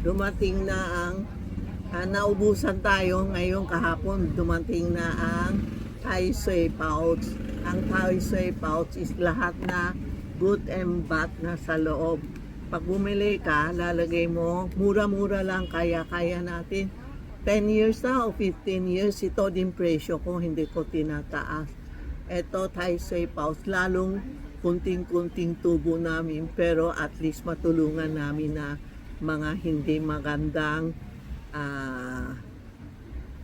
dumating na ang naubusan tayo ngayon kahapon. Dumating na ang Thai Sui pouch. Ang Thai Sui pouch is lahat na good and bad na sa loob. Pag bumili ka, lalagay mo, mura-mura lang, kaya natin. 10 years na o 15 years, ito din presyo ko, hindi ko tinataas. Ito, Thai Sui pouch, lalong kunting-kunting tubo namin, pero at least matulungan namin na mga hindi magandang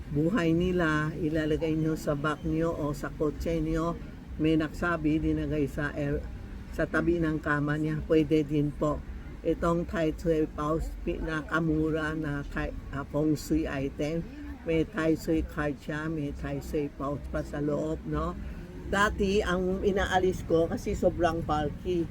buhay nila, ilalagay nyo sa bag nyo o sa kotse nyo. May nagsabi, dinagay sa tabi ng kama niya, pwede din po. Itong Thai Sui pouch, pinakamura na feng shui item. May Thai Sui card siya, may Thai Sui pouch pa sa loob, no? Dati, ang inaalis ko, kasi sobrang bulky,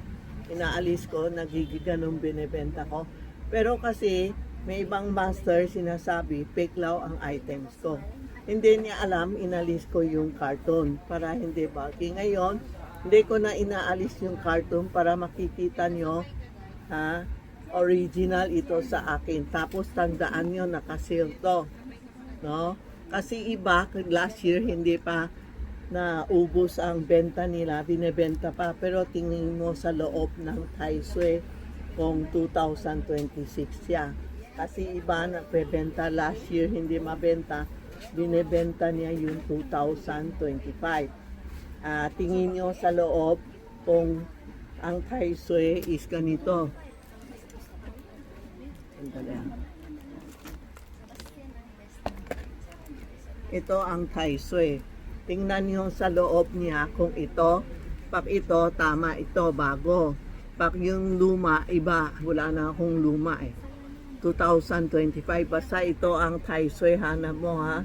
inaalis ko, nagigiganong binibenta ko. Pero kasi, may ibang master sinasabi, fake law ang items ko. Hindi niya alam, inalis ko yung carton para hindi bulky. Ngayon, hindi ko na inaalis yung carton para makikita nyo, original ito sa akin. Tapos tandaan nyo, nakaseal to. No? Kasi iba, last year, hindi pa na ubos ang benta nila, binebenta pa. Pero tingin mo sa loob ng Thai Sui kung 2026 siya. Kasi iba nagbebenta last year, hindi mabenta, binebenta niya yung 2025. Tingin nyo sa loob kung ang Thai Sui is ganito. Ito ang Thai Sui. Tingnan nyo sa loob niya kung ito, pag ito, tama, ito, bago. Pag yung luma, iba, wala na akong luma 2025, basta ito ang Thai Sui, hanap mo ha.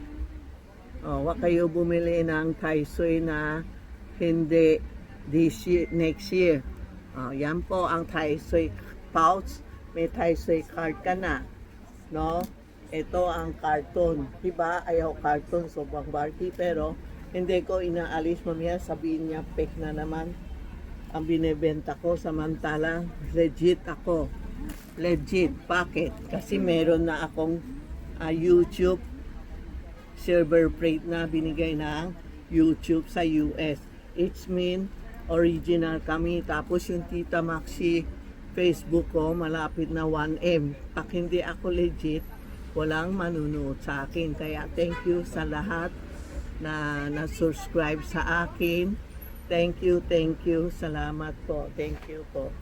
Wag kayo bumili ng Thai Sui na hindi this year, next year. Yan po ang Thai Sui pouch. May Thai Sui card ka na, no? Ito ang carton. Diba? Ayaw carton, sobrang bulky, pero hindi ko inaalis. Mamaya sabihin niya, fake na naman ang binibenta ko. Samantala, legit ako. Legit. Bakit? Kasi meron na akong YouTube silver plate na binigay ng YouTube sa US. It's mean original kami. Tapos yung Tita Maxi Facebook ko, malapit na 1M. Pag hindi ako legit, walang manunood sa akin. Kaya thank you sa lahat na na-subscribe sa akin. Thank you. Salamat po. Thank you po.